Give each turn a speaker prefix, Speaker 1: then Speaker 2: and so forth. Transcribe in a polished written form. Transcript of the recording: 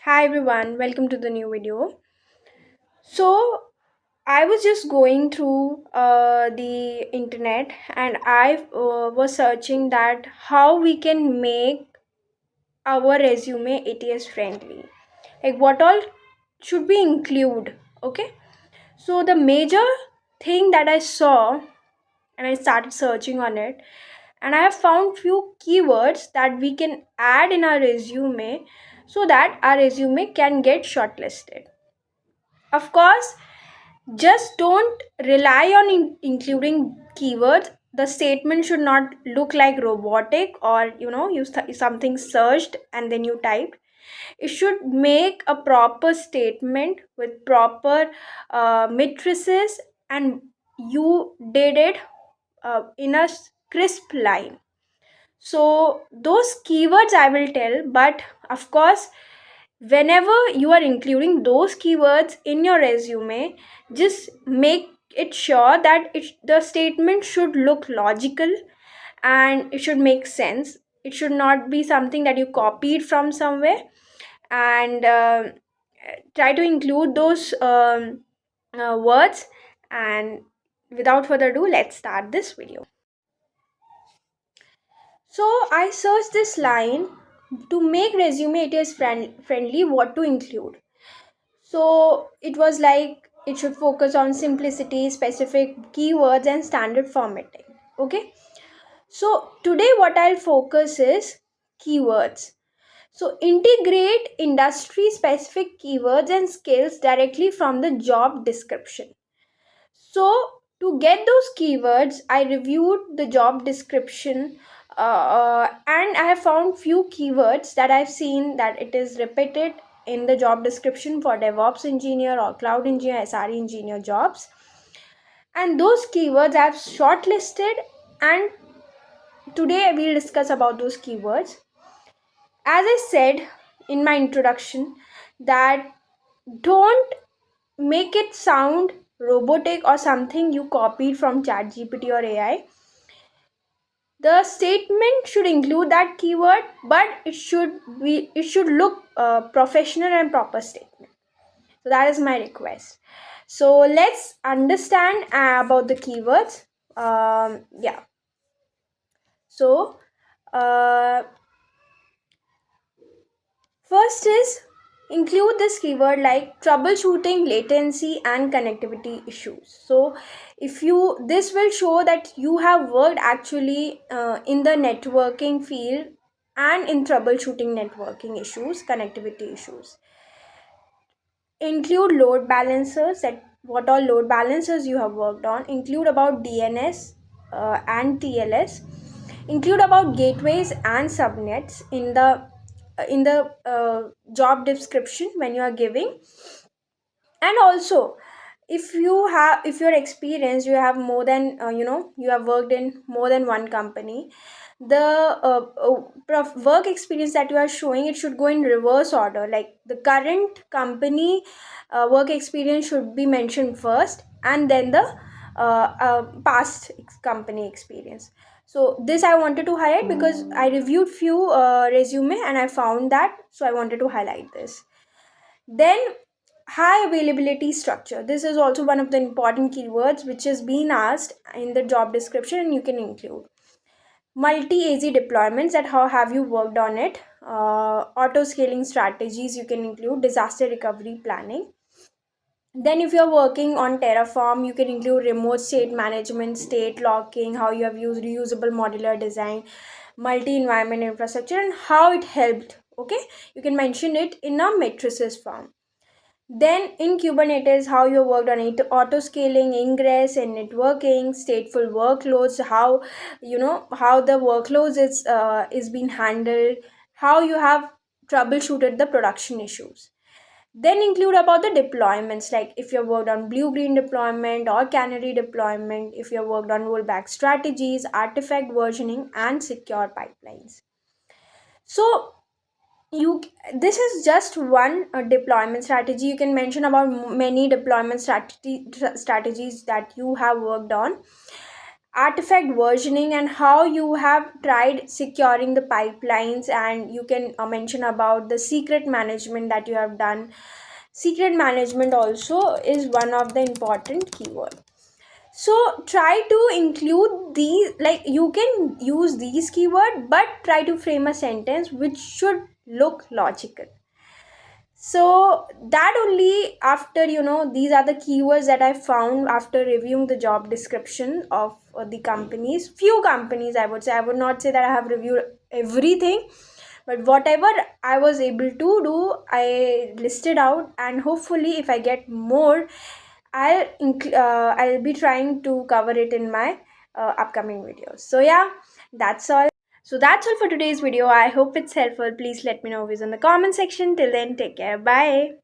Speaker 1: Hi everyone, welcome to the new video. So, I was just going through the internet and I was searching that how we can make our resume ATS friendly. Like, what all should we include? Okay, so the major thing that I saw and I started searching on it, and I have found few keywords that we can add in our resume so that our resume can get shortlisted. Of course, just don't rely on including keywords. The statement should not look like robotic or something searched and then you typed. It should make a proper statement with proper matrices, and you did it in a crisp line. So those keywords I will tell, but of course, whenever you are including those keywords in your resume, just make it sure that the statement should look logical and it should make sense. It should not be something that you copied from somewhere, and try to include those words. And without further ado, let's start this video. So I searched this line to make resume it is friendly, what to include. So it was like it should focus on simplicity, specific keywords, and standard formatting. Okay. So today, what I'll focus is keywords. So integrate industry specific keywords and skills directly from the job description. So to get those keywords, I reviewed the job description, and I have found few keywords that I've seen that it is repeated in the job description for DevOps engineer or cloud engineer, SRE engineer jobs. And those keywords I've shortlisted, and today we'll discuss about those keywords. As I said in my introduction, that don't make it sound robotic or something you copied from ChatGPT or AI. The statement should include that keyword, but it should look professional and proper statement. So that is my request. So let's understand about the keywords. Yeah. So uh, first is include this keyword like troubleshooting latency and connectivity issues. So if you this will show that you have worked actually in the networking field and in troubleshooting networking issues, connectivity issues. Include load balancers, that what all load balancers you have worked on. Include about DNS and TLS. Include about gateways and subnets in the job description when you are giving. And also, if you're experienced, you have more than you have worked in more than one company, the work experience that you are showing, it should go in reverse order. Like the current company work experience should be mentioned first, and then the past company experience. So this I wanted to highlight because I reviewed few resume and I found that, so I wanted to highlight this. Then high availability structure, this is also one of the important keywords which is being asked in the job description, and you can include multi-AZ deployments, that how have you worked on it. Auto scaling strategies, you can include disaster recovery planning. Then if you're working on Terraform, you can include remote state management, state locking, how you have used reusable modular design, multi-environment infrastructure, and how it helped. Okay, you can mention it in a matrices form. Then in Kubernetes, how you worked on it, auto scaling, ingress, and networking, stateful workloads, how how the workloads is being handled, how you have troubleshooted the production issues. Then include about the deployments, like if you worked on blue green deployment or canary deployment, if you worked on rollback strategies, artifact versioning, and secure pipelines. So you this is just one deployment strategy. You can mention about many deployment strategies that you have worked on. artifact versioning, and how you have tried securing the pipelines. And you can mention about the secret management that you have done. Secret management also is one of the important keyword. So try to include these, like you can use these keyword, but try to frame a sentence which should look logical. So that only, after these are the keywords that I found after reviewing the job description of the companies, few companies, I would say. I would not say that I have reviewed everything, but whatever I was able to do, I listed out. And hopefully if I get more, I'll be trying to cover it in my upcoming videos. So yeah, that's all. So that's all for today's video. I hope it's helpful. Please let me know in the comment section. Till then, take care. Bye.